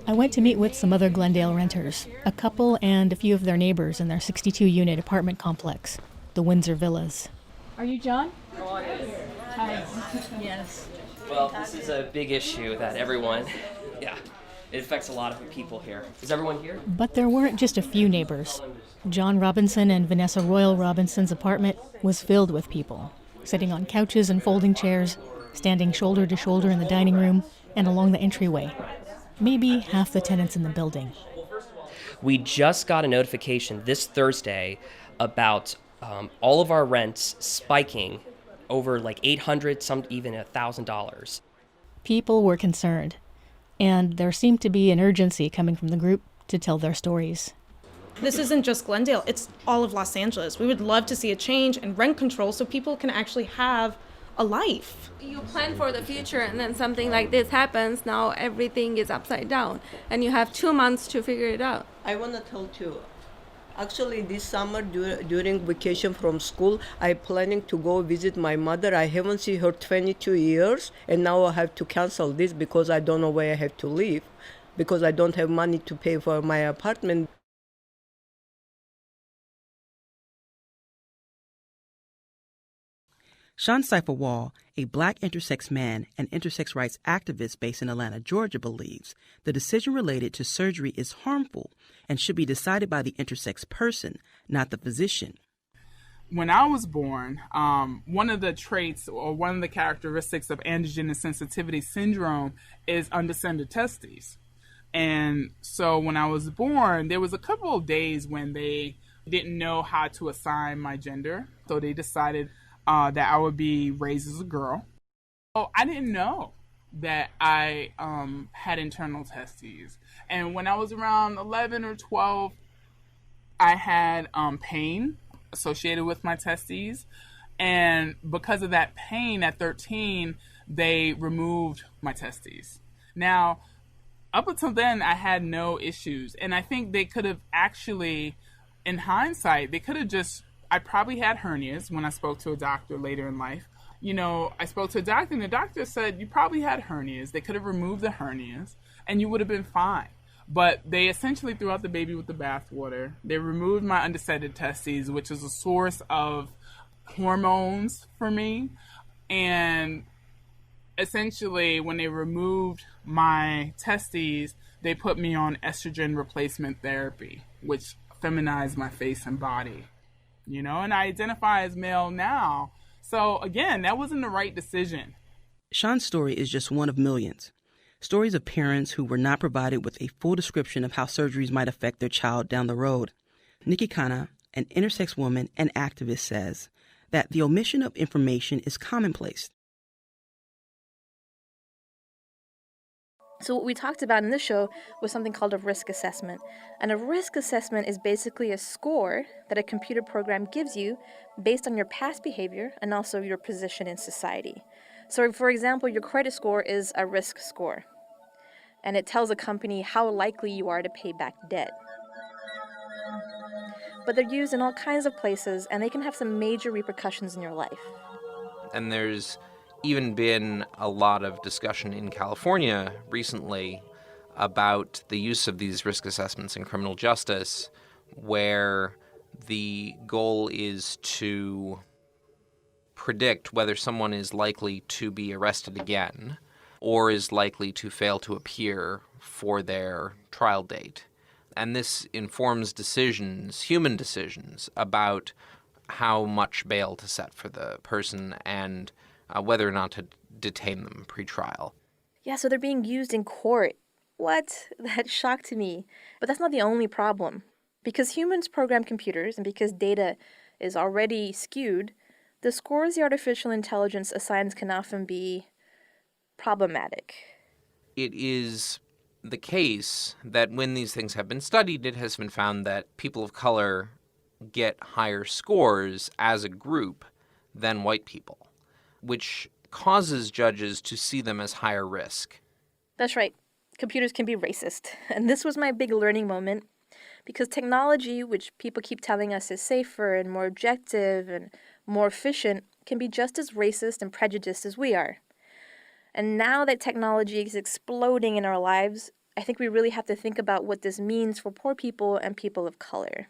I went to meet with some other Glendale renters, a couple and a few of their neighbors in their 62-unit apartment complex, the Windsor Villas. Are you John? Oh, yes. Hi. Yes. Well, this is a big issue that everyone, yeah, it affects a lot of people here. Is everyone here? But there weren't just a few neighbors. John Robinson and Vanessa Royal Robinson's apartment was filled with people, sitting on couches and folding chairs, standing shoulder to shoulder in the dining room and along the entryway. Maybe half the tenants in the building. We just got a notification this Thursday about all of our rents spiking over like $800, some even $1,000. People were concerned, and there seemed to be an urgency coming from the group to tell their stories. This isn't just Glendale, it's all of Los Angeles. We would love to see a change in rent control so people can actually have a life. You plan for the future and then something like this happens, now everything is upside down and you have 2 months to figure it out. I want to tell you, actually this summer during vacation from school, I'm planning to go visit my mother. I haven't seen her 22 years and now I have to cancel this because I don't know where I have to live because I don't have money to pay for my apartment. Sean Cipher-Wall, a black intersex man and intersex rights activist based in Atlanta, Georgia, believes the decision related to surgery is harmful and should be decided by the intersex person, not the physician. When I was born, one of the traits or one of the characteristics of androgen sensitivity syndrome is undescended testes. And so when I was born, there was a couple of days when they didn't know how to assign my gender. So they decided that I would be raised as a girl. So I didn't know that I had internal testes. And when I was around 11 or 12, I had pain associated with my testes. And because of that pain at 13, they removed my testes. Now, up until then, I had no issues. And I think they could have actually, in hindsight, they could have just, I probably had hernias when I spoke to a doctor later in life. You know, I spoke to a doctor and the doctor said, you probably had hernias. They could have removed the hernias and you would have been fine. But they essentially threw out the baby with the bathwater. They removed my undescended testes, which is a source of hormones for me. And essentially, when they removed my testes, they put me on estrogen replacement therapy, which feminized my face and body. You know, and I identify as male now. So again, that wasn't the right decision. Sean's story is just one of millions. Stories of parents who were not provided with a full description of how surgeries might affect their child down the road. Nikki Khanna, an intersex woman and activist, says that the omission of information is commonplace. So what we talked about in this show was something called a risk assessment. And a risk assessment is basically a score that a computer program gives you based on your past behavior and also your position in society. So for example, your credit score is a risk score. And it tells a company how likely you are to pay back debt. But they're used in all kinds of places and they can have some major repercussions in your life. And there's even been a lot of discussion in California recently about the use of these risk assessments in criminal justice, where the goal is to predict whether someone is likely to be arrested again or is likely to fail to appear for their trial date. And this informs decisions, human decisions, about how much bail to set for the person and whether or not to detain them pre-trial. Yeah, so they're being used in court. What? That shocked me. But that's not the only problem. Because humans program computers and because data is already skewed, the scores the artificial intelligence assigns can often be problematic. It is the case that when these things have been studied, it has been found that people of color get higher scores as a group than white people, which causes judges to see them as higher risk. That's right. Computers can be racist. And this was my big learning moment because technology, which people keep telling us is safer and more objective and more efficient, can be just as racist and prejudiced as we are. And now that technology is exploding in our lives, I think we really have to think about what this means for poor people and people of color.